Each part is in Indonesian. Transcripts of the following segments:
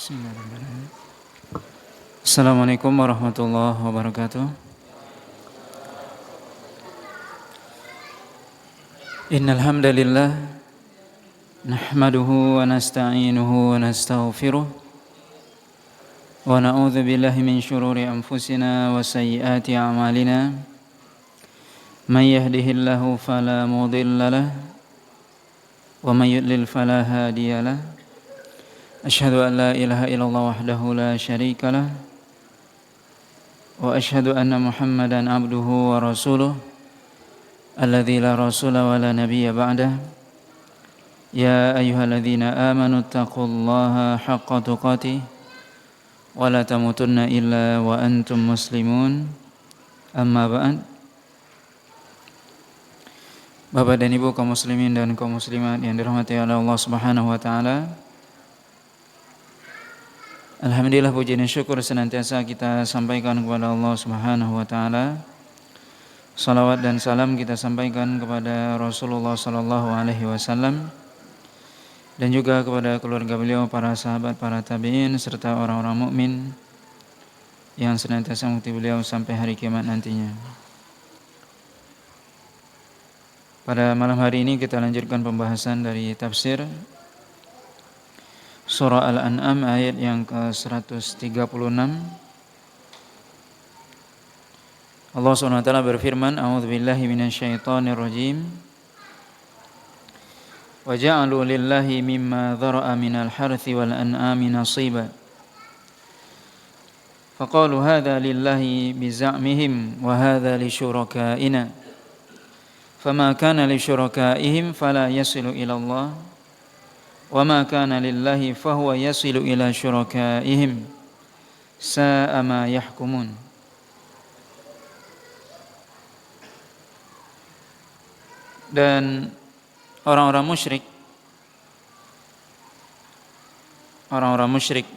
Bismillahirrahmanirrahim. Assalamualaikum warahmatullahi wabarakatuh. Innal hamdalillah nahmaduhu wa nasta'inuhu wa nastaghfiruh wa na'udzu billahi min shururi anfusina wa sayyiati a'malina. May yahdihillahu fala mudilla lahu wa may yudlil fala hadiya lahu. Asyhadu an la ilaha illallah wahdahu la syarika lah wa asyhadu anna Muhammadan abduhu wa rasuluh alladzi la rasula wa la nabiyya ba'dah. Ya ayyuhalladzina amanu taqullaha haqqa tuqatih wa la tamutunna illa wa antum muslimun. Amma ba'd. Bapak dan Ibu kaum muslimin dan kaum muslimat yang dirahmati oleh Allah Subhanahu wa taala. Alhamdulillah, puji dan syukur senantiasa kita sampaikan kepada Allah Subhanahu wa taala. Salawat dan salam kita sampaikan kepada Rasulullah sallallahu alaihi wasallam dan juga kepada keluarga beliau, para sahabat, para tabi'in serta orang-orang mukmin yang senantiasa mengikuti beliau sampai hari kiamat nantinya. Pada malam hari ini kita lanjutkan pembahasan dari tafsir Surah Al-An'am ayat yang ke-136. Allah SWT berfirman, A'udzubillahi minasyaitonirrajim. Wa ja'alu lillahi mimma dhara'a minal harthi wal an'ami nasiba. Faqalu hadha lillahi biza'mihim wa hadha li syurakaina. Fama kana li syurakaihim fala yasilu ila Allah. Wa ma kana lillahi fahuwa yasilu ila syurakaihim sa'a ma yahkumun. Dan orang-orang musyrik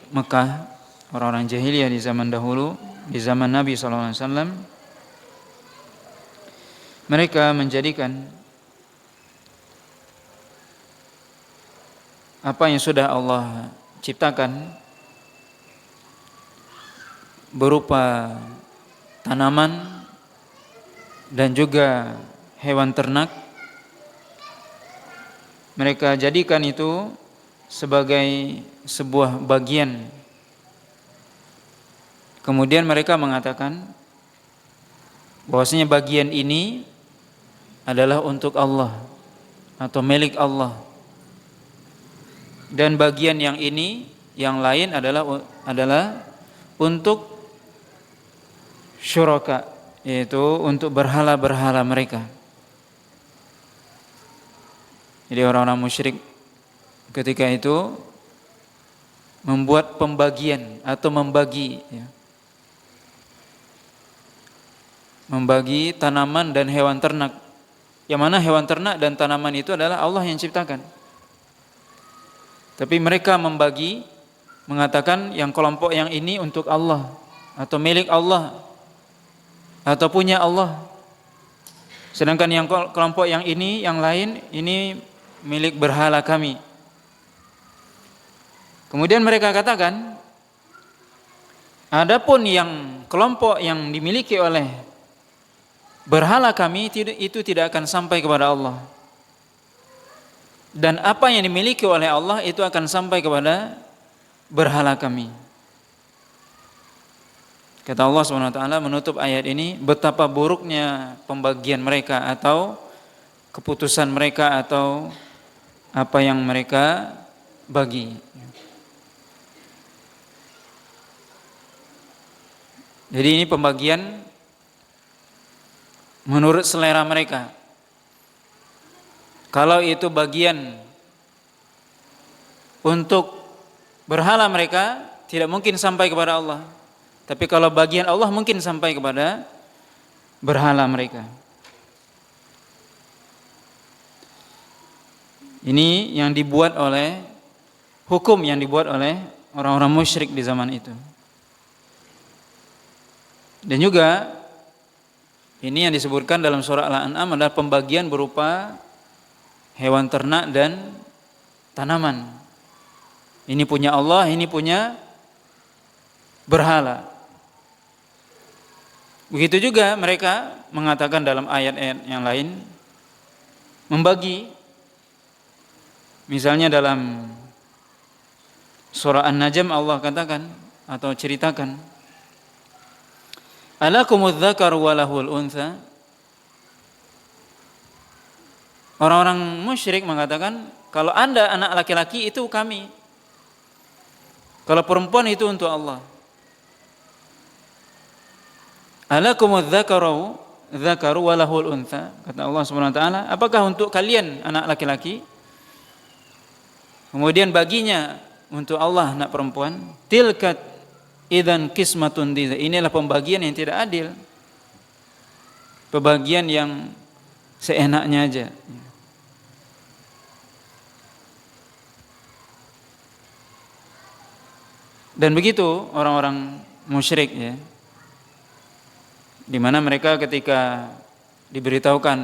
Mekah, orang-orang jahiliyah di zaman dahulu, di zaman Nabi SAW, mereka menjadikan apa yang sudah Allah ciptakan berupa tanaman dan juga hewan ternak, mereka jadikan itu sebagai sebuah bagian. Kemudian mereka mengatakan bahwasanya bagian ini adalah untuk Allah atau milik Allah. Dan bagian yang ini, yang lain adalah untuk syuraka, yaitu untuk berhala-berhala mereka. Jadi orang-orang musyrik ketika itu membuat pembagian atau membagi tanaman dan hewan ternak. Yang mana hewan ternak dan tanaman itu adalah Allah yang ciptakan. Tapi mereka membagi, mengatakan yang kelompok yang ini untuk Allah atau milik Allah atau punya Allah. Sedangkan yang kelompok yang ini, yang lain, ini milik berhala kami. Kemudian mereka katakan, adapun yang kelompok yang dimiliki oleh berhala kami itu tidak akan sampai kepada Allah. Dan apa yang dimiliki oleh Allah itu akan sampai kepada berhala kami. Kata Allah SWT menutup ayat ini, betapa buruknya pembagian mereka atau keputusan mereka atau apa yang mereka bagi. Jadi ini pembagian menurut selera mereka. Kalau itu bagian untuk berhala mereka, tidak mungkin sampai kepada Allah. Tapi kalau bagian Allah mungkin sampai kepada berhala mereka. Ini yang dibuat oleh hukum yang dibuat oleh orang-orang musyrik di zaman itu. Dan juga ini yang disebutkan dalam surah Al-An'am adalah pembagian berupa hewan ternak dan tanaman. Ini punya Allah, ini punya berhala. Begitu juga mereka mengatakan dalam ayat-ayat yang lain, membagi. Misalnya dalam surah An-Najm Allah katakan atau ceritakan, alakumudz dzakaru wa lahul untha. Orang-orang musyrik mengatakan, kalau Anda anak laki-laki itu kami, kalau perempuan itu untuk Allah. Alakumudz dzakaru wa lahul untha. Kata Allah Subhanahu wa taala, apakah untuk kalian anak laki-laki? Kemudian baginya untuk Allah anak perempuan. Tilkat idzan qismatun diza. Inilah pembagian yang tidak adil. Pembagian yang seenaknya aja. Dan begitu orang-orang musyrik ya. Di mana mereka ketika diberitahukan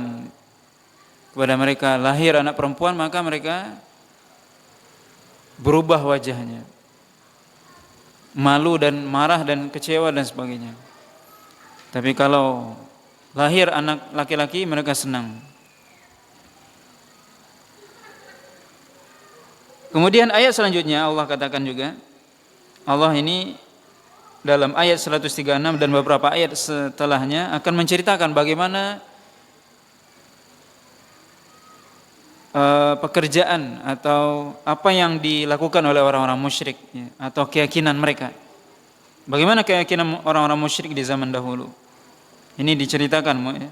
kepada mereka lahir anak perempuan, maka mereka berubah wajahnya, malu dan marah dan kecewa dan sebagainya. Tapi kalau lahir anak laki-laki, mereka senang. Kemudian ayat selanjutnya Allah katakan juga, Allah ini dalam ayat 136 dan beberapa ayat setelahnya akan menceritakan bagaimana pekerjaan atau apa yang dilakukan oleh orang-orang musyrik ya, atau keyakinan mereka. Bagaimana keyakinan orang-orang musyrik di zaman dahulu. Ini diceritakan ya,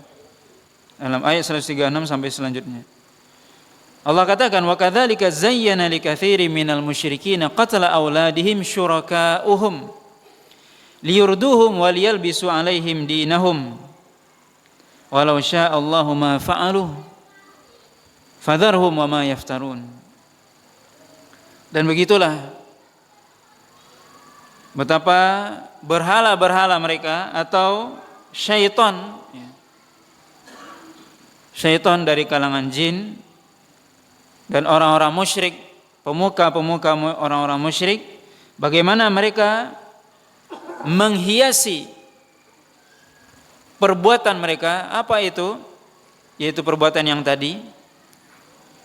dalam ayat 136 sampai selanjutnya. Allah katakan, wa kadzalika zayyana likatsirin minal musyrikin qatla auladihim syuraka'uhum liyurduhum wa liyalbisu alaihim dinahum walau syaa Allahu ma fa'aluhu fadharhum wa ma yaftarun. Dan begitulah betapa berhala-berhala mereka atau syaitan dari kalangan jin dan orang-orang musyrik, pemuka-pemuka orang-orang musyrik, bagaimana mereka menghiasi perbuatan mereka. Apa itu? Yaitu perbuatan yang tadi,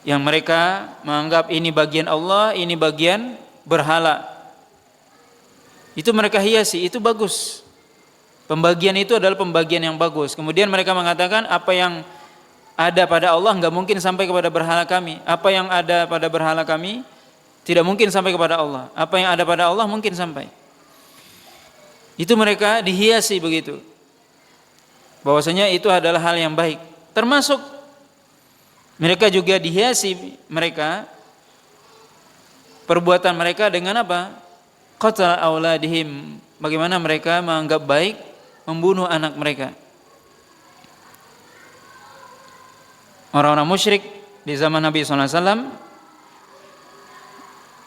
yang mereka menganggap ini bagian Allah, ini bagian berhala. Itu mereka hiasi, itu bagus. Pembagian itu adalah pembagian yang bagus. Kemudian mereka mengatakan apa yang ada pada Allah enggak mungkin sampai kepada berhala kami. Apa yang ada pada berhala kami tidak mungkin sampai kepada Allah. Apa yang ada pada Allah mungkin sampai. Itu mereka dihiasi begitu. Bahwasanya itu adalah hal yang baik. Termasuk mereka juga dihiasi mereka perbuatan mereka dengan apa? Qatla auladihim. Bagaimana mereka menganggap baik membunuh anak mereka. Orang-orang musyrik di zaman Nabi SAW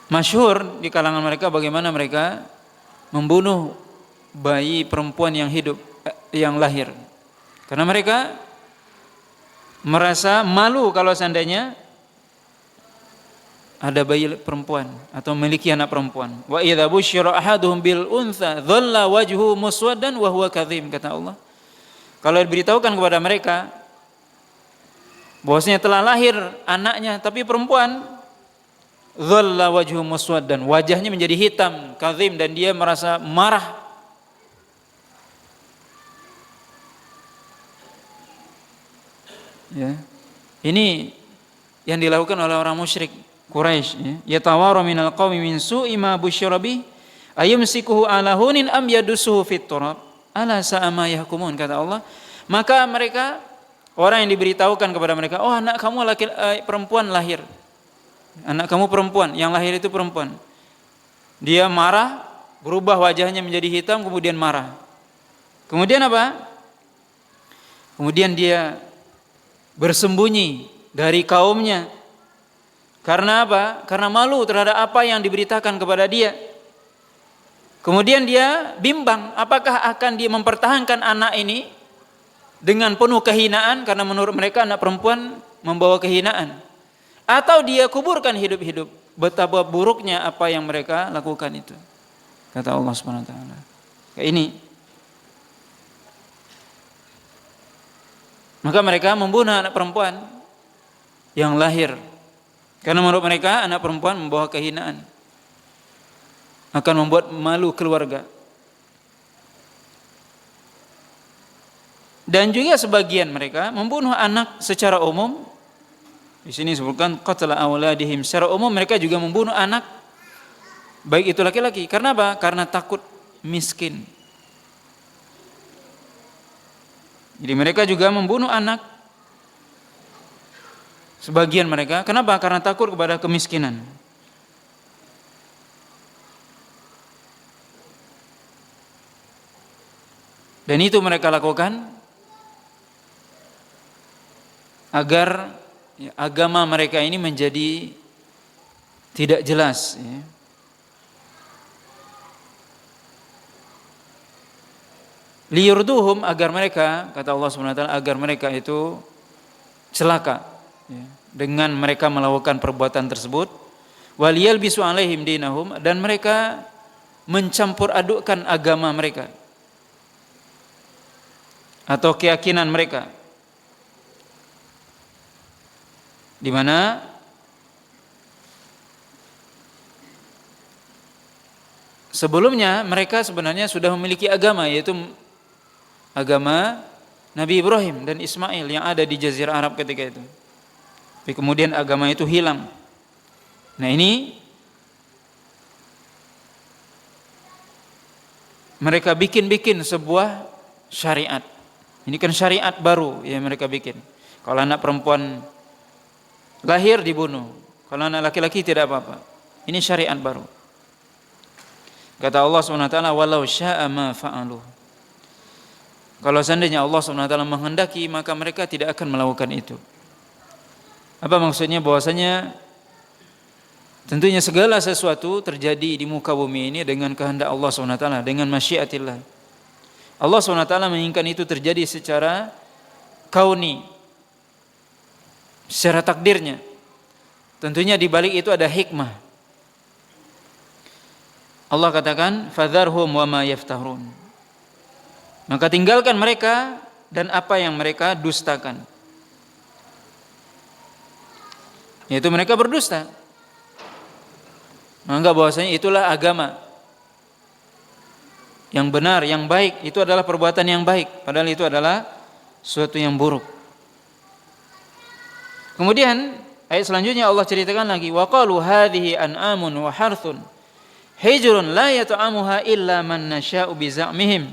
masyhur di kalangan mereka bagaimana mereka membunuh bayi perempuan yang hidup, yang lahir. Karena mereka merasa malu kalau seandainya ada bayi perempuan atau memiliki anak perempuan. Wa idza busyira ahaduhum bil untha dhalla wajhu muswaddan wa huwa kadhim, kata Allah. Kalau diberitahukan kepada mereka bahwasanya telah lahir anaknya tapi perempuan, dhalla wajhu muswaddan, wajahnya menjadi hitam, kadhim, dan dia merasa marah. Ya. Ini yang dilakukan oleh orang musyrik Quraisy, ya. Yatawaru minal qaumi min su'i ma busyira bih ayumsikuhu ala hunin am yadussuhu fit turab ala sa'a ma yahkumun, kata Allah. Maka mereka, orang yang diberitahukan kepada mereka, oh anak kamu perempuan lahir. Anak kamu perempuan, yang lahir itu perempuan. Dia marah, berubah wajahnya menjadi hitam, kemudian marah. Kemudian apa? Kemudian dia bersembunyi dari kaumnya. Karena apa? Karena malu terhadap apa yang diberitakan kepada dia. Kemudian dia bimbang, apakah akan dia mempertahankan anak ini dengan penuh kehinaan, karena menurut mereka anak perempuan membawa kehinaan, atau dia kuburkan hidup-hidup. betapa buruknya apa yang mereka lakukan itu. Kata Allah Subhanahu wa taala. Kayak ini. Maka mereka membunuh anak perempuan yang lahir. Karena menurut mereka anak perempuan membawa kehinaan. Akan membuat malu keluarga. Dan juga sebagian mereka membunuh anak secara umum. Di sini disebutkan qatla auladihim. Secara umum mereka juga membunuh anak, baik itu laki-laki. Karena apa? Karena takut miskin. Jadi mereka juga membunuh anak. Sebagian mereka, kenapa? Karena takut kepada kemiskinan. Dan itu mereka lakukan agar agama mereka ini menjadi tidak jelas. Liyurduhum, agar mereka, kata Allah SWT, agar mereka itu celaka dengan mereka melakukan perbuatan tersebut. Waliyalbisu alaihim dinahum, dan mereka mencampur adukkan agama mereka atau keyakinan mereka, di mana sebelumnya mereka sebenarnya sudah memiliki agama, yaitu agama Nabi Ibrahim dan Ismail yang ada di Jazirah Arab ketika itu. Tapi kemudian agama itu hilang. Nah, ini mereka bikin sebuah syariat. Ini kan syariat baru yang mereka bikin. Kalau anak perempuan lahir dibunuh, kalau anak laki-laki tidak apa-apa. Ini syariat baru. Kata Allah SWT, walau sya'a ma fa'aluh. Kalau seandainya Allah SWT menghendaki, maka mereka tidak akan melakukan itu. Apa maksudnya? Bahwasanya tentunya segala sesuatu terjadi di muka bumi ini dengan kehendak Allah SWT, dengan masyiatillah. Allah SWT menginginkan itu terjadi secara kauni, secara takdirnya. Tentunya di balik itu ada hikmah. Allah katakan, fadharhum wa ma yaftahun. Maka tinggalkan mereka dan apa yang mereka dustakan. Yaitu mereka berdusta. Menganggap bahwasanya itulah agama yang benar, yang baik, itu adalah perbuatan yang baik, padahal itu adalah sesuatu yang buruk. Kemudian ayat selanjutnya Allah ceritakan lagi, wa qalu hadhihi an'amun wa harthun hijrun la yata'amuha illa man nasha'u bi za'mihim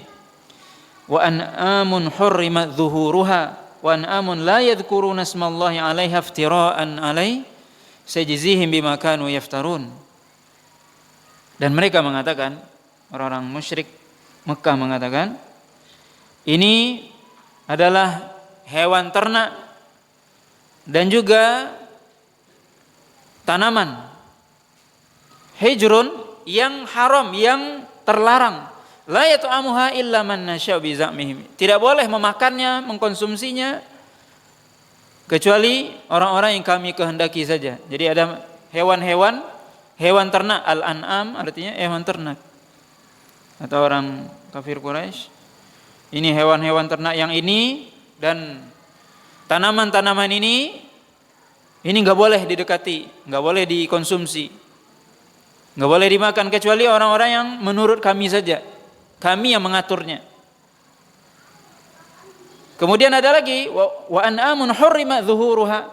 wa an'amun hurrimat dhuhuruha wa an'amun la yadhkuruna ismallahi 'alaiha iftira'an 'alaihi sayajzihim bima kanu yaftarun. Dan mereka mengatakan, orang-orang musyrik Mekah mengatakan, ini adalah hewan ternak dan juga tanaman. Hijrun, yang haram, yang terlarang. La yata'amuha illa man nasya'u bi za'mihim. Tidak boleh memakannya, mengkonsumsinya kecuali orang-orang yang kami kehendaki saja. Jadi ada hewan ternak, al-an'am artinya hewan ternak. Atau orang kafir Quraisy, ini hewan-hewan ternak yang ini, dan tanaman-tanaman ini enggak boleh didekati, enggak boleh dikonsumsi, enggak boleh dimakan kecuali orang-orang yang menurut kami saja, kami yang mengaturnya. Kemudian ada lagi wa an'amun hurrimat dhuhuruha.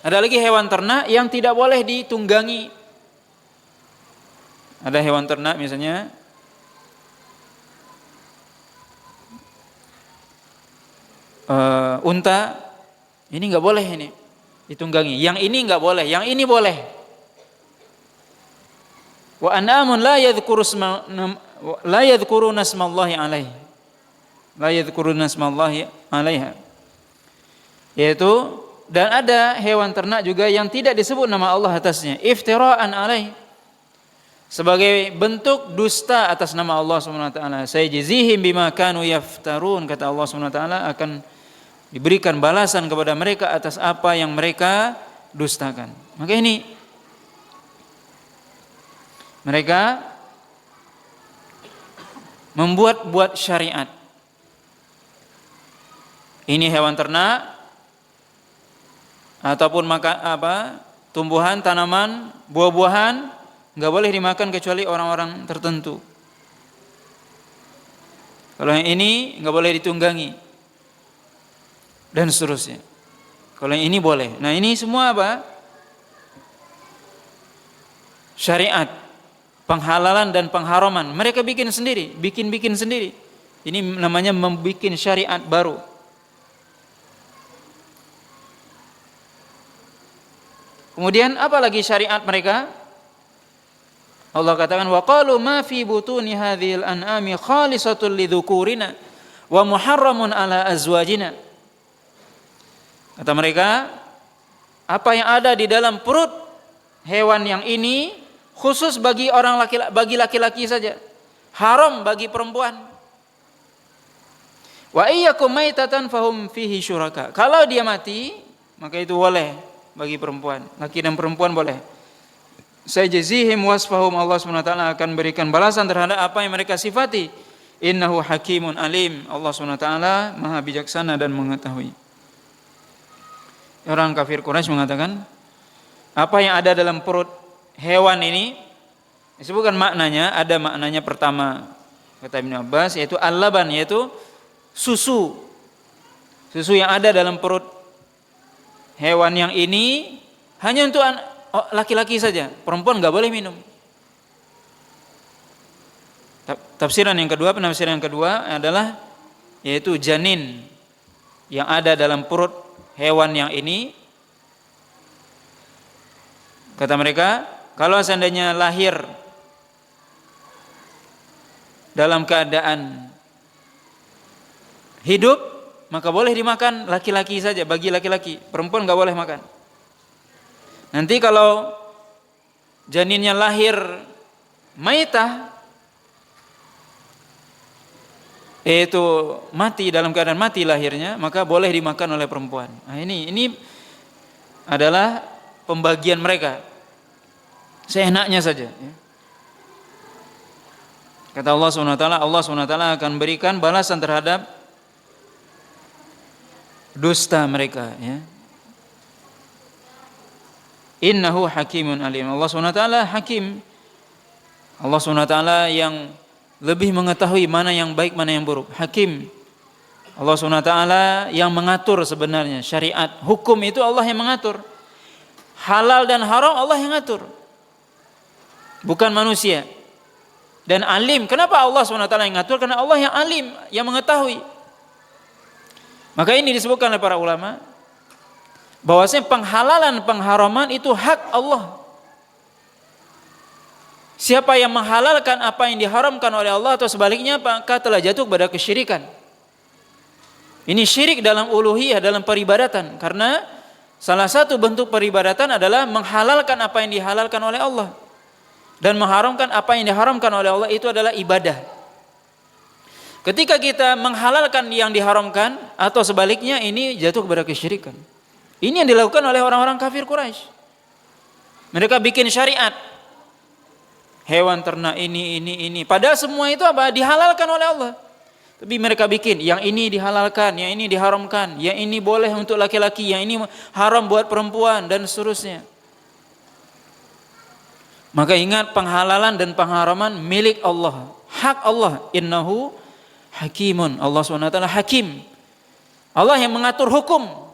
Ada lagi hewan ternak yang tidak boleh ditunggangi. Ada hewan ternak misalnya unta, ini nggak boleh ini ditunggangi. Yang ini nggak boleh, yang ini boleh. Wa an'amun la yadhkuruna ismallahi 'alaihi. La yadhkuruna ismallahi 'alaiha. Yaitu, dan ada hewan ternak juga yang tidak disebut nama Allah atasnya, iftira'an 'alaihi, sebagai bentuk dusta atas nama Allah Subhanahu wa taala. Sayajzihim bima kanu yaftarun, kata Allah Subhanahu wa taala, akan diberikan balasan kepada mereka atas apa yang mereka dustakan. Maka ini Mereka membuat syariat. Ini hewan ternak ataupun tumbuhan, tanaman, buah-buahan nggak boleh dimakan kecuali orang-orang tertentu. Kalau yang ini nggak boleh ditunggangi dan seterusnya. Kalau yang ini boleh. Nah ini semua syariat, penghalalan dan pengharaman. Mereka bikin sendiri, bikin sendiri. Ini namanya membuat syariat baru. Kemudian apa lagi syariat mereka? Allah katakan wa qalu ma fi butuni hadhil an'ami khalisatul lidzukurina wa muharramun ala azwajina. Kata mereka, apa yang ada di dalam perut hewan yang ini khusus bagi orang laki-laki saja, haram bagi perempuan. Wa iyyakum maitatan fahum fihi syuraka. Kalau dia mati, maka itu boleh bagi perempuan, laki dan perempuan boleh. Sayajzihim wasfahum, Allah SWT akan berikan balasan terhadap apa yang mereka sifati. Innahu hakimun alim, Allah SWT maha bijaksana dan mengetahui. Orang kafir Quraisy mengatakan, apa yang ada dalam perut hewan ini, disebutkan maknanya, ada maknanya pertama, kata Ibnu Abbas, yaitu al-laban, yaitu susu. Susu yang ada dalam perut hewan yang ini hanya untuk laki-laki saja, perempuan nggak boleh minum. Penafsiran yang kedua adalah yaitu janin yang ada dalam perut hewan yang ini. Kata mereka, kalau seandainya lahir dalam keadaan hidup, maka boleh dimakan laki-laki saja, bagi laki-laki, perempuan nggak boleh makan. Nanti kalau janinnya lahir maitah, yaitu mati, dalam keadaan mati lahirnya, maka boleh dimakan oleh perempuan. Nah, ini adalah pembagian mereka, seenaknya saja. Kata Allah SWT akan berikan balasan terhadap dusta mereka, ya. Innahu hakimun alim. Allah SWT hakim. Allah SWT yang lebih mengetahui mana yang baik, mana yang buruk. Hakim. Allah SWT yang mengatur sebenarnya syariat. Hukum itu Allah yang mengatur. Halal dan haram Allah yang ngatur, bukan manusia. Dan alim. Kenapa Allah SWT yang ngatur? Karena Allah yang alim, yang mengetahui. Maka ini disebutkan oleh para ulama bahwasanya penghalalan pengharaman itu hak Allah. Siapa yang menghalalkan apa yang diharamkan oleh Allah atau sebaliknya, maka telah jatuh pada kesyirikan. Ini syirik dalam uluhiyah, dalam peribadatan. Karena salah satu bentuk peribadatan adalah menghalalkan apa yang dihalalkan oleh Allah dan mengharamkan apa yang diharamkan oleh Allah, itu adalah ibadah. Ketika kita menghalalkan yang diharamkan atau sebaliknya, ini jatuh kepada kesyirikan. Ini yang dilakukan oleh orang-orang kafir Quraisy. Mereka bikin syariat. Hewan ternak ini. Padahal semua itu dihalalkan oleh Allah. Tapi mereka bikin, yang ini dihalalkan, yang ini diharamkan, yang ini boleh untuk laki-laki, yang ini haram buat perempuan, dan seterusnya. Maka ingat, penghalalan dan pengharaman milik Allah, hak Allah. Innahu hakimun. Allah SWT hakim. Allah yang mengatur hukum.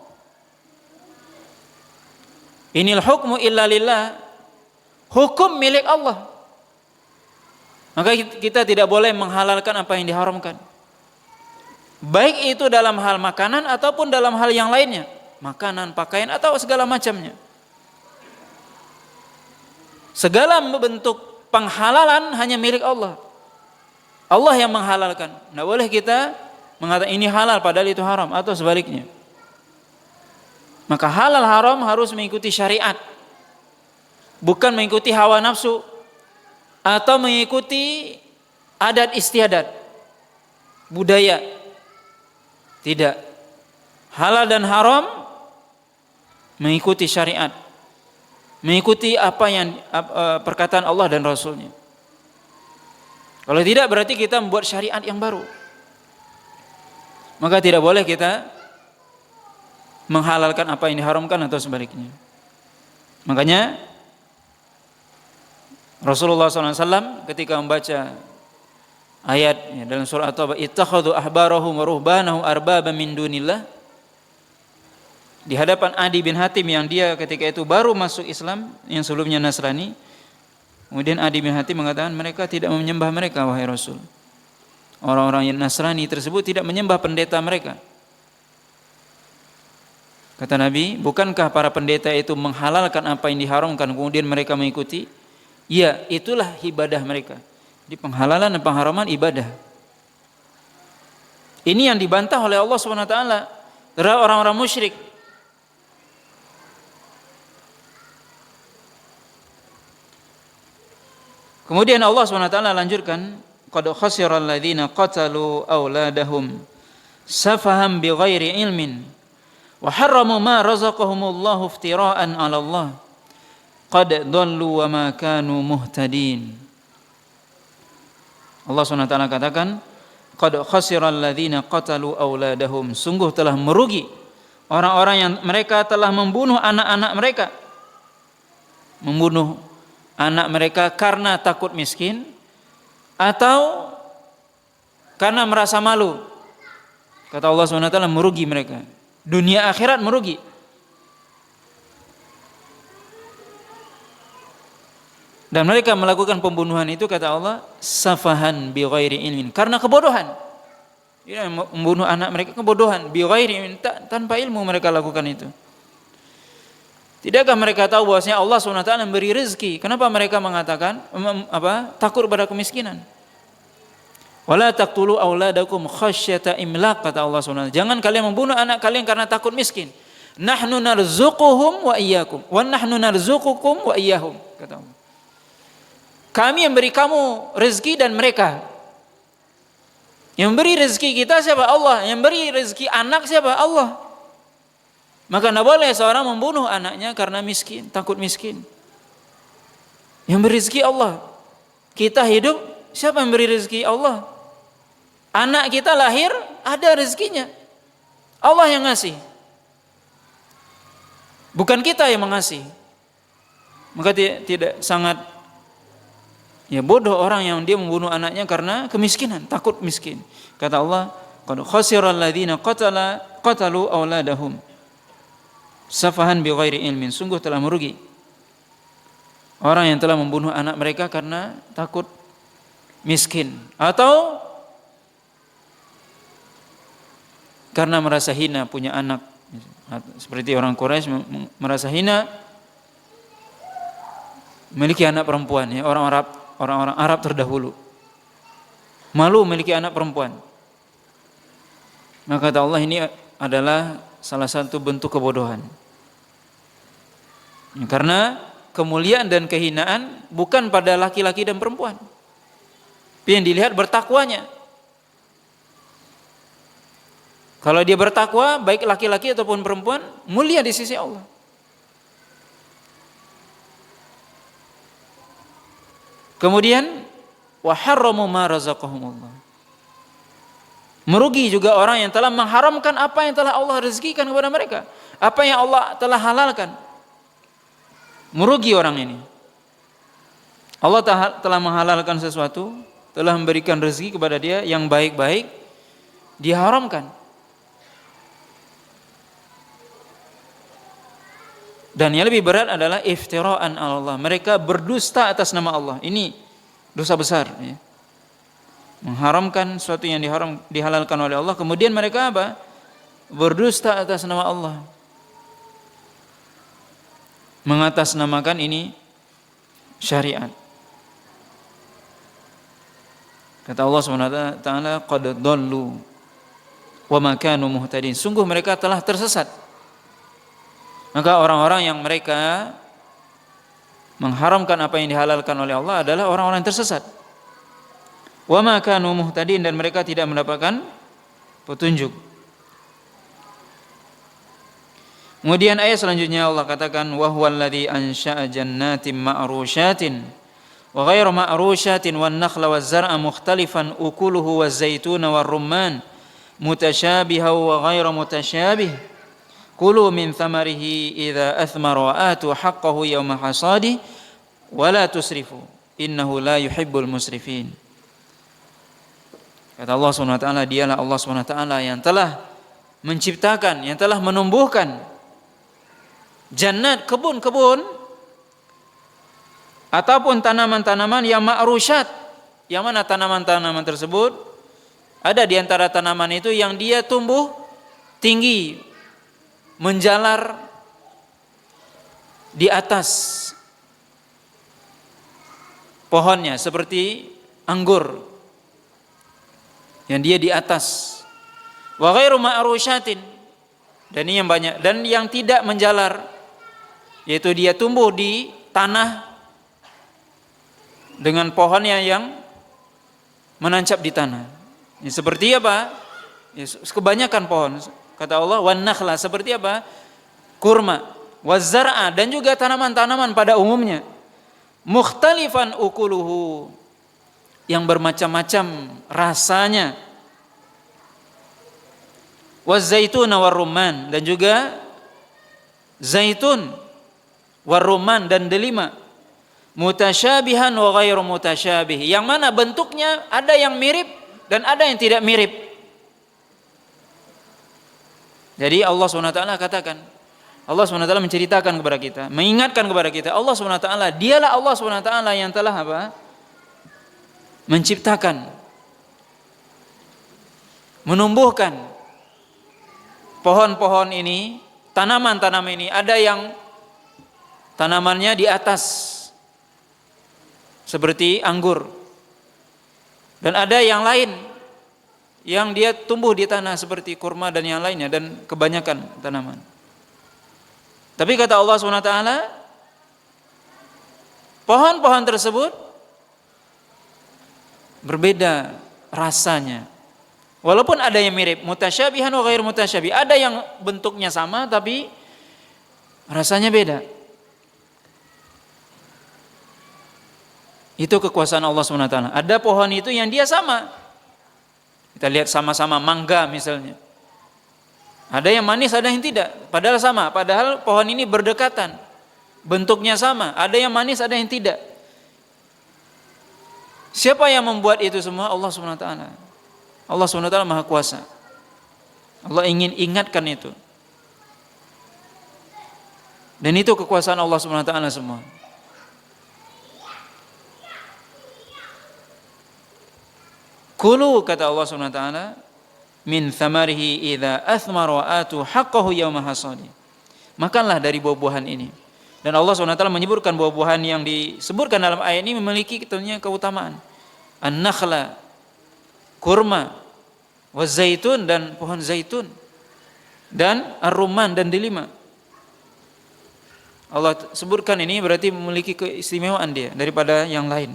Inil hukmu illa lillah. Hukum milik Allah. Maka kita tidak boleh menghalalkan apa yang diharamkan. Baik itu dalam hal makanan ataupun dalam hal yang lainnya. Makanan, pakaian, atau segala macamnya. Segala bentuk penghalalan hanya milik Allah. Allah yang menghalalkan. Tidak boleh kita mengatakan ini halal padahal itu haram, atau sebaliknya. Maka halal haram harus mengikuti syariat, bukan mengikuti hawa nafsu atau mengikuti adat istiadat, budaya. Tidak. Halal dan haram mengikuti syariat, mengikuti apa yang perkataan Allah dan Rasulnya. Kalau tidak berarti kita membuat syariat yang baru. Maka tidak boleh kita menghalalkan apa yang diharamkan atau sebaliknya. Makanya Rasulullah SAW ketika membaca ayat dalam surah At-Taubah, ittakhadhu ahbarahum wa ruhbanahum arbaba min dunillah, di hadapan Adi bin Hatim yang dia ketika itu baru masuk Islam, yang sebelumnya Nasrani. Kemudian Adi bin Hatim mengatakan, mereka tidak menyembah mereka, wahai Rasul. Orang-orang yang Nasrani tersebut tidak menyembah pendeta mereka. Kata Nabi, bukankah para pendeta itu menghalalkan apa yang diharamkan kemudian mereka mengikuti? Ya, itulah ibadah mereka. Di penghalalan dan pengharaman ibadah. Ini yang dibantah oleh Allah SWT terhadap orang-orang musyrik. Kemudian Allah SWT lanjutkan, qad khasiral ladzina qatalu auladahum safaham bighairi ilmin wa harramu ma razaqahumullahu iftira'an 'ala Allah qad dhallu wa ma kanu muhtadin. Allah SWT katakan, qad khasiral ladzina qatalu auladahum, sungguh telah merugi orang-orang yang mereka telah membunuh anak-anak mereka. Membunuh anak mereka karena takut miskin atau karena merasa malu. Kata Allah SWT, merugi mereka. Dunia akhirat merugi. Dan mereka melakukan pembunuhan itu, kata Allah, safahan bi ghairi ilmin, karena kebodohan. Ya, membunuh anak mereka kebodohan, bi ghairi ilmin, tanpa ilmu mereka lakukan itu. Tidakkah mereka tahu bahwasanya Allah SWT memberi rezeki? Kenapa mereka mengatakan takut pada kemiskinan? Wala taqtulu auladakum khasyata imlaq, kata Allah SWT. Jangan kalian membunuh anak kalian karena takut miskin. Nahnu narzuquhum wa iyyakum wa nahnu narzuqukum wa iyyahum, kata Allah. Kami yang beri kamu rezeki dan mereka. Yang beri rezeki kita siapa? Allah. Yang beri rezeki anak siapa? Allah. Maka tidak boleh seorang membunuh anaknya karena miskin, takut miskin. Yang beri rezeki Allah. Kita hidup, siapa yang beri rezeki? Allah. Anak kita lahir, ada rezekinya. Allah yang ngasih. Bukan kita yang mengasih. Maka tidak sangat bodoh orang yang dia membunuh anaknya karena kemiskinan, takut miskin. Kata Allah, qad khasiral ladzina qatalu auladahum safahan bighairi ilmin, sungguh telah merugi orang yang telah membunuh anak mereka karena takut miskin atau karena merasa hina punya anak. Seperti orang Quraisy merasa hina memiliki anak perempuan, ya, orang-orang Arab terdahulu malu memiliki anak perempuan. Maka kata Allah, ini adalah salah satu bentuk kebodohan. Karena kemuliaan dan kehinaan bukan pada laki-laki dan perempuan, tapi yang dilihat bertakwanya. Kalau dia bertakwa, baik laki-laki ataupun perempuan, mulia di sisi Allah. Kemudian wa harramu ma razaqahumullah, merugi juga orang yang telah mengharamkan apa yang telah Allah rezekikan kepada mereka, apa yang Allah telah halalkan. Merugi orang ini. Allah telah menghalalkan sesuatu, telah memberikan rezeki kepada dia yang baik-baik, diharamkan. Dan yang lebih berat adalah iftira'an Allah. Mereka berdusta atas nama Allah. Ini dosa besar, ya. Mengharamkan sesuatu yang dihalalkan oleh Allah, kemudian mereka apa? Berdusta atas nama Allah. Mengatasnamakan ini syariat. Kata Allah SWT, qad dhallu wa ma kanu muhtadin, sungguh mereka telah tersesat. Maka orang-orang yang mereka mengharamkan apa yang dihalalkan oleh Allah adalah orang-orang yang tersesat. Wa ma kanu muhtadin, dan mereka tidak mendapatkan petunjuk. Kemudian ayat selanjutnya Allah katakan, wa huwallazi ansha'a jannatin ma'rusyatin wa ghairu ma'rushatin wan nakhla waz zar'a mukhtalifan ukuluhu waz zaituna war rumman mutasyabihan wa ghairu mutasyabih kulu min thamarihi idza athmara wa atu haqqahu yawma hasadi wa la tusrifu innahu la yuhibbul musrifin. Kata Allah Subhanahu wa taala, dialah Allah Subhanahu wa taala yang telah menciptakan, yang telah menumbuhkan jannat, kebun-kebun ataupun tanaman-tanaman yang ma'rusyat. Yang mana tanaman-tanaman tersebut? Ada di antara tanaman itu yang dia tumbuh tinggi, menjalar di atas pohonnya seperti anggur yang dia di atas. Wa ghairu ma'rusyatin, dan ini yang banyak, dan yang tidak menjalar, yaitu dia tumbuh di tanah dengan pohonnya yang menancap di tanah. Ya, seperti apa? Ya, kebanyakan pohon. Kata Allah, wan nakhla, seperti apa? Kurma, waz zar'a, dan juga tanaman-tanaman pada umumnya. Mukhtalifan ukuluhu, yang bermacam-macam rasanya. Waz zaituna war rumman, dan juga zaitun, war rumman, dan delima. Mutasyabihan wa ghairu mutasyabih, yang mana bentuknya ada yang mirip dan ada yang tidak mirip. Jadi Allah SWT katakan, Allah SWT menceritakan kepada kita, mengingatkan kepada kita, Allah SWT, dialah Allah SWT yang telah apa? Menciptakan, menumbuhkan pohon-pohon ini, tanaman-tanaman ini. Ada yang tanamannya di atas seperti anggur, dan ada yang lain yang dia tumbuh di tanah seperti kurma dan yang lainnya, dan kebanyakan tanaman. Tapi kata Allah SWT, pohon-pohon tersebut berbeda rasanya. Walaupun ada yang mirip, mutasyabihan wa ghairu mutasyabih, ada yang bentuknya sama tapi rasanya beda. Itu kekuasaan Allah SWT. Ada pohon itu yang dia sama. Kita lihat sama-sama mangga misalnya. Ada yang manis, ada yang tidak. Padahal sama. Padahal pohon ini berdekatan. Bentuknya sama. Ada yang manis, ada yang tidak. Siapa yang membuat itu semua? Allah SWT. Allah SWT Maha Kuasa. Allah ingin ingatkan itu. Dan itu kekuasaan Allah SWT semua. Kulu, kata Allah SWT, min thamarihi idza athmara wa atu haqqahu yawma hasadi. Makanlah dari buah-buahan ini. Dan Allah SWT menyebutkan buah-buahan yang disebutkan dalam ayat ini memiliki tentunya keutamaan. An-nakhla, kurma, wa zaitun, dan pohon zaitun, dan ar-rumman, dan delima. Allah sebutkan ini berarti memiliki keistimewaan dia daripada yang lain.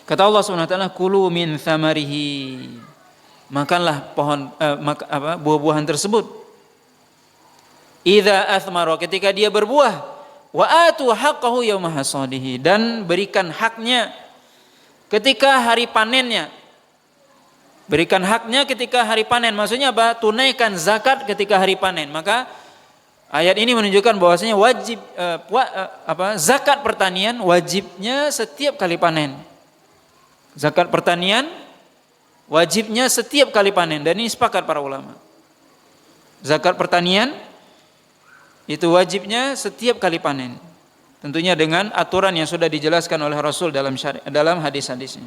Kata Allah SWT, kulu min thamarihi, makanlah pohon buah-buahan tersebut. Idza athmara, ketika dia berbuah, wa atu haqqahu yawma hasadihi, dan berikan haknya ketika hari panennya. Berikan haknya ketika hari panen. Maksudnya apa? Tunaikan zakat ketika hari panen. Maka ayat ini menunjukkan bahwasanya wajib zakat pertanian wajibnya setiap kali panen. Zakat pertanian wajibnya setiap kali panen, dan ini sepakat para ulama. Zakat pertanian itu wajibnya setiap kali panen. Tentunya dengan aturan yang sudah dijelaskan oleh Rasul dalam hadis-hadisnya.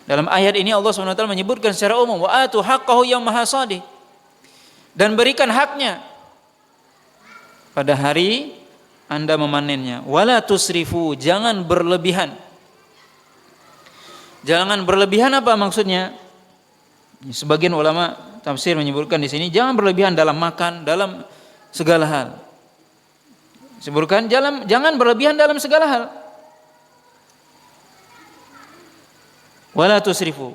Dalam ayat ini Allah SWT menyebutkan secara umum, wa atu haqqahu yawma hasadi, dan berikan haknya pada hari Anda memanennya. Wala tusrifu, jangan berlebihan. Jangan berlebihan apa maksudnya? Sebagian ulama tafsir menyebutkan di sini jangan berlebihan dalam makan, dalam segala hal. Sebutkan jangan berlebihan dalam segala hal. Wala tusrifu.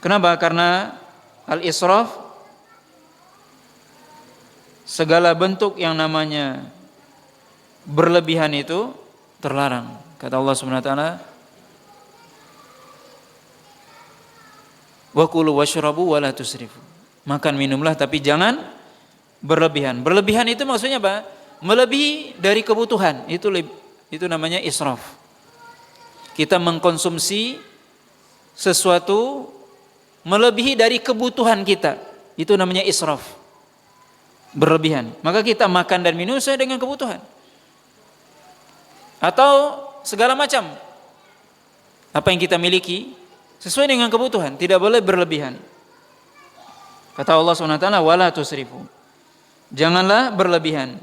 Kenapa? Karena al-israf, segala bentuk yang namanya berlebihan itu terlarang. Kata Allah Subhanahu wa taala, wa kulu washrabu wa la tusrifu. Makan minumlah tapi jangan berlebihan. Berlebihan itu maksudnya apa? Melebihi dari kebutuhan. Itu namanya israf. Kita mengkonsumsi sesuatu melebihi dari kebutuhan kita. Itu namanya israf. Berlebihan. Maka kita makan dan minum sesuai dengan kebutuhan. Atau segala macam apa yang kita miliki sesuai dengan kebutuhan, tidak boleh berlebihan. Kata Allah SWT, wala tusrifu. Janganlah berlebihan.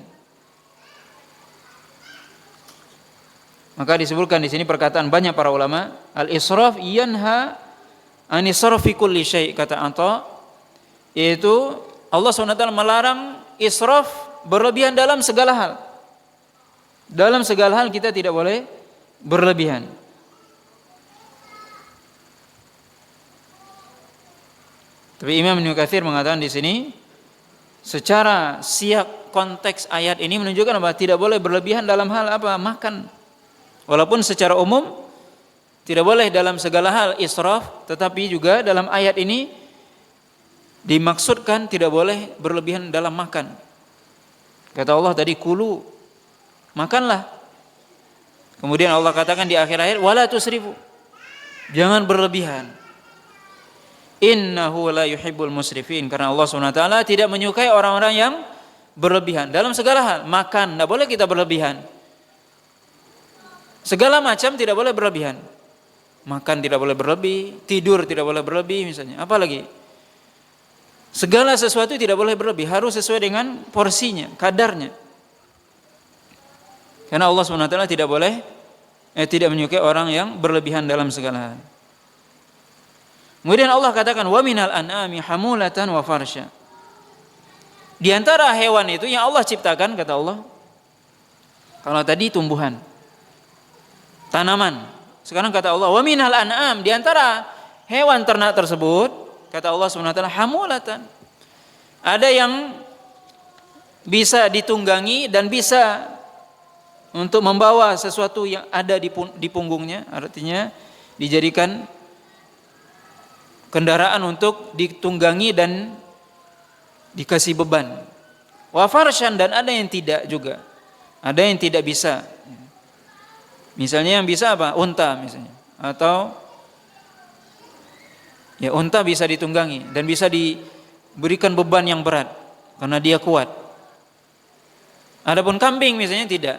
Maka disebutkan di sini perkataan banyak para ulama, al-israf yanha an israfi kulli syai', kata Atha, yaitu Allah SWT melarang israf, berlebihan dalam segala hal. Dalam segala hal kita tidak boleh berlebihan. Tapi Imam Ibnu Katsir mengatakan di sini secara siyak konteks ayat ini menunjukkan apa? Tidak boleh berlebihan dalam hal apa? Makan. Walaupun secara umum tidak boleh dalam segala hal israf, tetapi juga dalam ayat ini dimaksudkan tidak boleh berlebihan dalam makan. Kata Allah tadi kulu, makanlah. Kemudian Allah katakan di akhir ayat wala tusrifu. Jangan berlebihan. Innahu la yuhibbul musrifin, karena Allah SWT tidak menyukai orang-orang yang berlebihan dalam segala hal. Makan tidak boleh kita berlebihan. Segala macam tidak boleh berlebihan. Makan tidak boleh berlebih, tidur tidak boleh berlebih misalnya. Apalagi segala sesuatu tidak boleh berlebih, harus sesuai dengan porsinya, kadarnya. Karena Allah SWT tidak menyukai orang yang berlebihan dalam segala hal. Kemudian Allah katakan wa minal an'ami hamulatan wa farsha. Di antara hewan itu yang Allah ciptakan, kata Allah. Kalau tadi tumbuhan, tanaman. Sekarang kata Allah wa minal an'am, di antara hewan ternak tersebut, kata Allah SWT, hamulatan. Ada yang bisa ditunggangi dan bisa untuk membawa sesuatu yang ada di punggungnya, artinya dijadikan kendaraan untuk ditunggangi dan dikasih beban. Wa farshan, dan ada yang tidak juga. Ada yang tidak bisa. Misalnya yang bisa apa? Unta misalnya. Atau ya unta bisa ditunggangi dan bisa diberikan beban yang berat karena dia kuat. Adapun kambing misalnya tidak.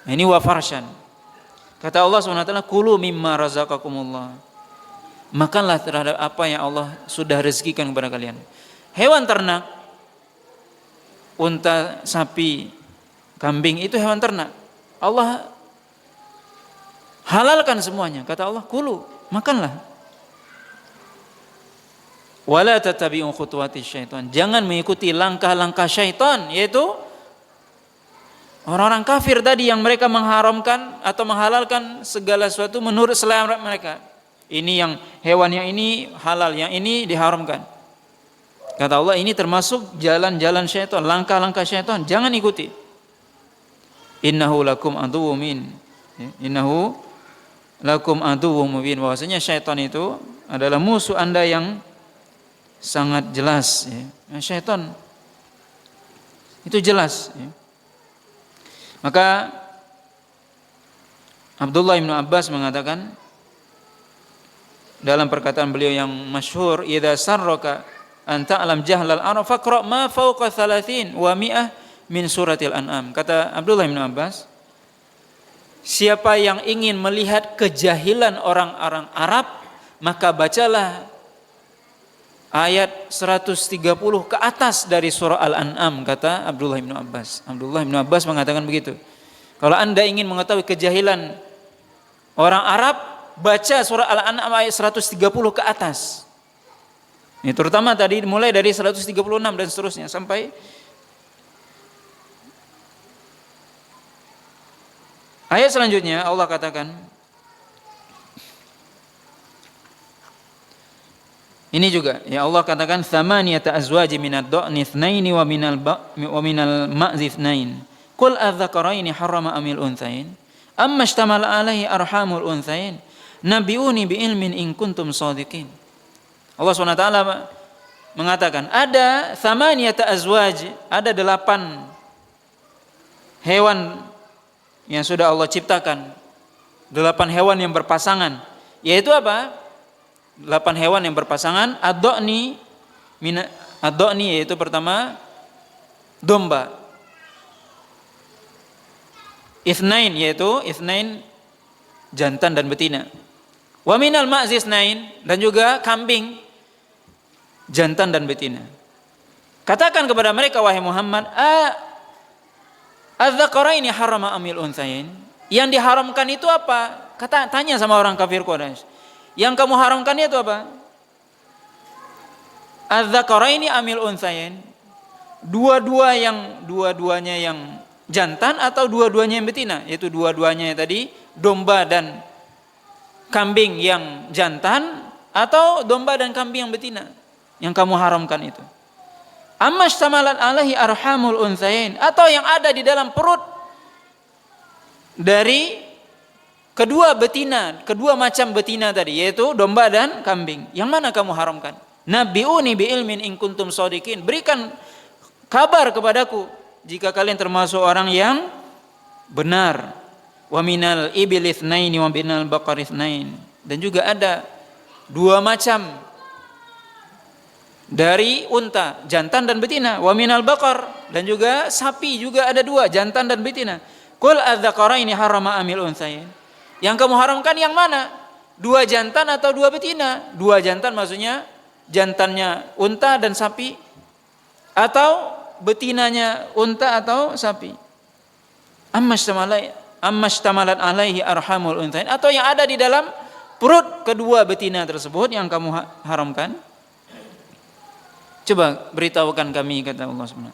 Nah, ini wa farshan. Kata Allah SWT, kulu mimma razaqakumullah. Makanlah terhadap apa yang Allah sudah rezekikan kepada kalian. Hewan ternak, unta, sapi, kambing, itu hewan ternak. Allah halalkan semuanya. Kata Allah, kulu, makanlah. Wala tattabi'u khutuwati syaitan. Jangan mengikuti langkah-langkah syaitan, yaitu orang-orang kafir tadi yang mereka mengharamkan atau menghalalkan segala sesuatu menurut selera mereka. Ini yang hewan yang ini halal, yang ini diharamkan. Kata Allah, ini termasuk jalan-jalan syaitan, langkah-langkah syaitan, jangan ikuti. Innahu lakum aduwwum mubin. Innahu lakum aduwwum mubin. Bahwasanya syaitan itu adalah musuh Anda yang sangat jelas. Syaitan itu jelas. Maka Abdullah bin Abbas mengatakan dalam perkataan beliau yang masyhur, idza sarraka an ta'lam jahlal arab faqra ma fawqa 30 wa 100 min suratil an'am. Kata Abdullah bin Abbas, siapa yang ingin melihat kejahilan orang-orang Arab, maka bacalah ayat 130 ke atas dari surah Al-An'am, kata Abdullah bin Abbas. Abdullah bin Abbas mengatakan begitu. Kalau Anda ingin mengetahui kejahilan orang Arab, baca surah Al-An'am ayat 130 ke atas. Ini terutama tadi mulai dari 136 dan seterusnya sampai ayat selanjutnya. Allah katakan, ini juga ya Allah katakan tsamaniyata azwaji minad dha'ni itsnaini wa minal ma'zi itsnain. Qul adzakaraini harrama amil unthain amma ishtamala alaihi arhamul unthain nabiuni bi ilmin in kuntum shadiqin. Allah SWT mengatakan ada thamaniyata azwaj, ada 8 hewan yang sudah Allah ciptakan, 8 hewan yang berpasangan, yaitu apa? 8 hewan yang berpasangan, ad-da'ni yaitu pertama domba, itsnain yaitu jantan dan betina, wa minal ma'zi itsnain, dan juga kambing jantan dan betina. Katakan kepada mereka wahai Muhammad, adzakaraini harrama amil unthain, yang diharamkan itu apa? Tanya sama orang kafir Quraisy, yang kamu haramkan itu apa? Adzakaraini amil unthain, dua-duanya yang jantan atau dua-duanya yang betina, yaitu dua-duanya tadi domba dan kambing yang jantan atau domba dan kambing yang betina yang kamu haramkan itu. Amma istamalat alaihi arhamul unthain, atau yang ada di dalam perut dari kedua macam betina tadi, yaitu domba dan kambing, yang mana kamu haramkan? Nabiuni bi ilmin in kuntum shadiqin, berikan kabar kepadaku jika kalian termasuk orang yang benar. Wa minal ibil itsnaini wa minal baqar itsnain, dan juga ada 2 macam dari unta, jantan dan betina. Wa minal baqar, dan juga sapi juga ada 2, jantan dan betina. Qul adzakaraini harrama amil unthain, yang kamu haramkan yang mana? 2 jantan atau 2 betina? 2 jantan maksudnya jantannya unta dan sapi, atau betinanya unta atau sapi. Amma istamalat alaihi arhamul unthain, atau yang ada di dalam perut kedua betina tersebut yang kamu haramkan. Coba beritahukan kami, kata Allah SWT.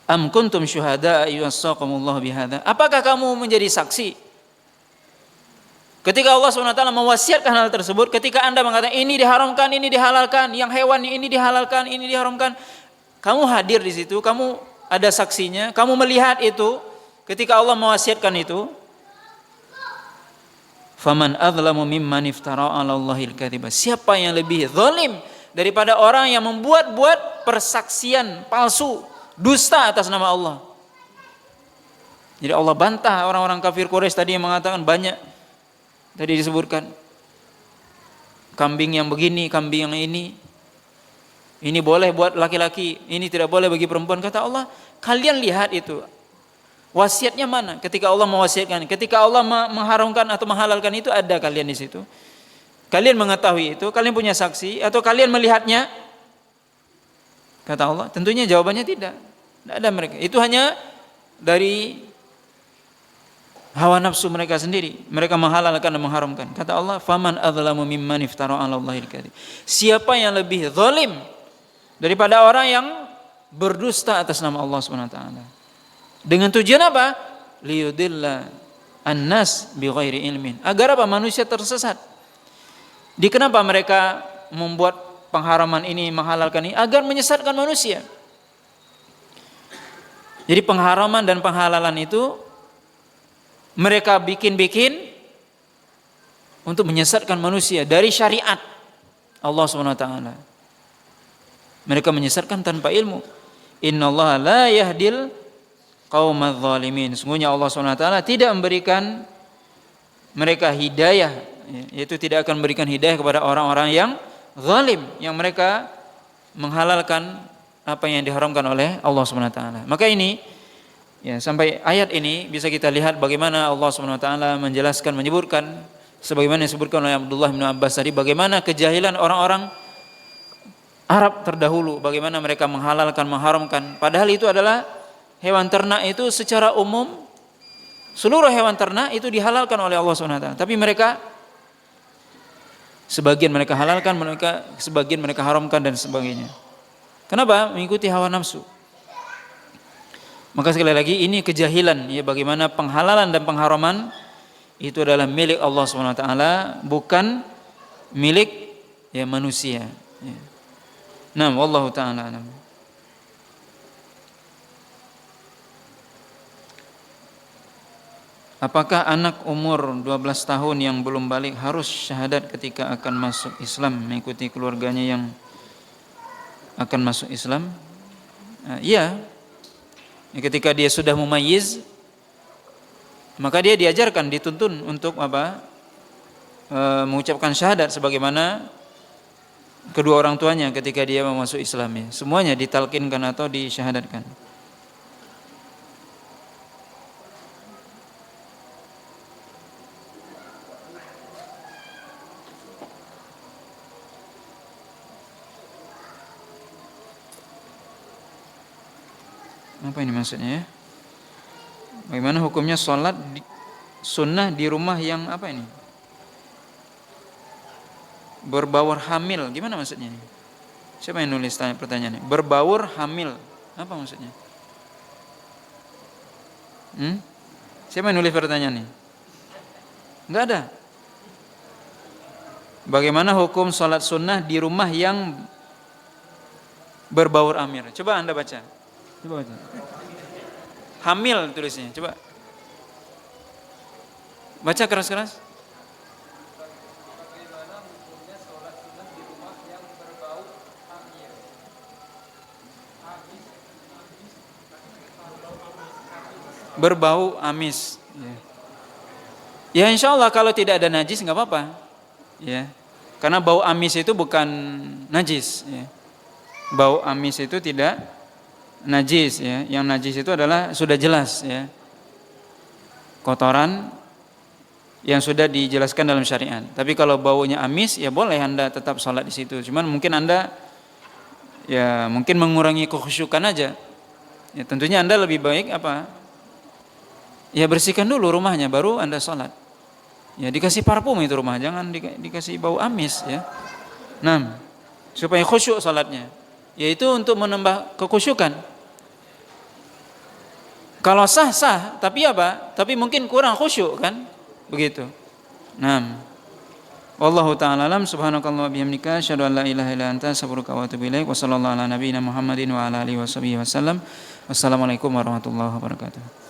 Am kuntum syuhada yuwassaqumullahu bihadza, apakah kamu menjadi saksi ketika Allah SWT mewasiatkan hal tersebut, ketika Anda mengatakan ini diharamkan, ini dihalalkan, yang hewan ini dihalalkan, ini diharamkan, kamu hadir di situ, kamu ada saksinya, kamu melihat itu ketika Allah mewasiatkan itu. Faman adzlamu mimman iftara 'ala Allahil kadziba, siapa yang lebih zalim daripada orang yang membuat-buat persaksian palsu, dusta atas nama Allah. Jadi Allah bantah orang-orang kafir Quraisy tadi yang mengatakan banyak. Tadi disebutkan kambing yang begini, kambing yang ini boleh buat laki-laki, ini tidak boleh bagi perempuan. Kata Allah, kalian lihat itu wasiatnya mana? Ketika Allah mewasiatkan, ketika Allah mengharamkan atau menghalalkan itu, ada kalian di situ? Kalian mengetahui itu, kalian punya saksi, atau kalian melihatnya? Kata Allah, tentunya jawabannya tidak ada mereka. Itu hanya dari hawa nafsu mereka sendiri. Mereka menghalalkan dan mengharamkan. Kata Allah, faman adzlamu mimman iftara 'ala Allahil kadzib. Siapa yang lebih zalim daripada orang yang berdusta atas nama Allah SWT. Dengan tujuan apa? Liyudilla annas bighairi ilmin. Agar apa? Manusia tersesat. Kenapa mereka membuat pengharaman ini, menghalalkan ini? Agar menyesatkan manusia. Jadi pengharaman dan penghalalan itu mereka bikin-bikin untuk menyesatkan manusia dari syariat Allah SWT. Mereka menyesatkan tanpa ilmu. Innallaha la yahdil qaumadz zalimin. Sungguhnya Allah SWT tidak memberikan mereka hidayah, yaitu tidak akan memberikan hidayah kepada orang-orang yang zalim, yang mereka menghalalkan apa yang diharamkan oleh Allah SWT. Maka ini ya, sampai ayat ini bisa kita lihat bagaimana Allah SWT menjelaskan, menyebutkan sebagaimana disebutkan oleh Abdullah bin Abbas tadi, bagaimana kejahilan orang-orang Arab terdahulu, bagaimana mereka menghalalkan, mengharamkan, padahal itu adalah hewan ternak. Itu secara umum seluruh hewan ternak itu dihalalkan oleh Allah SWT, tapi mereka sebagian mereka halalkan, sebagian mereka haramkan dan sebagainya. Kenapa? Mengikuti hawa nafsu. Maka sekali lagi ini kejahilan, ya, bagaimana penghalalan dan pengharaman itu adalah milik Allah SWT, bukan milik ya manusia. Ya. Nah, wallahu ta'ala alam. Apakah anak umur 12 tahun yang belum balik harus syahadat ketika akan masuk Islam, mengikuti keluarganya yang akan masuk Islam? Iya. Ketika dia sudah mumayyiz, maka dia diajarkan, dituntun untuk mengucapkan syahadat sebagaimana kedua orang tuanya ketika dia mau masuk Islam ya. Semuanya ditalkinkan atau disyahadatkan. Apa ini maksudnya ya? Bagaimana hukumnya sholat sunnah di rumah yang apa ini? Berbaur hamil, gimana maksudnya ini? Siapa yang nulis pertanyaannya? Berbaur hamil, apa maksudnya? Siapa yang nulis pertanyaannya? Enggak ada. Bagaimana hukum sholat sunnah di rumah yang berbaur hamil? Coba Anda baca. Coba baca. Hamil tulisnya, coba. Baca keras-keras. Berbau amis. Ya insya Allah kalau tidak ada najis nggak apa-apa. Ya, karena bau amis itu bukan najis. Ya. Bau amis itu tidak najis. Ya. Yang najis itu adalah sudah jelas. Ya. Kotoran yang sudah dijelaskan dalam syariat. Tapi kalau baunya amis, ya boleh Anda tetap sholat di situ. Cuman mungkin Anda ya mungkin mengurangi kekhusyukan aja. Ya tentunya Anda lebih baik ya bersihkan dulu rumahnya baru Anda sholat. Ya dikasih parfum itu rumah, jangan dikasih bau amis ya. Nah, supaya khusyuk sholatnya. Yaitu untuk menambah kekhusyukan. Kalau sah, tapi Tapi mungkin kurang khusyuk kan? Begitu. Nah, wallahu ta'ala alam, subhanakallah bihamdika asyhadu an la ilaha illa anta astaghfiruka wa atubu ilaik. Wa sallallahu ala nabiyyina Muhammadin wa ala alihi wasallam. Wassalamualaikum warahmatullahi wabarakatuh.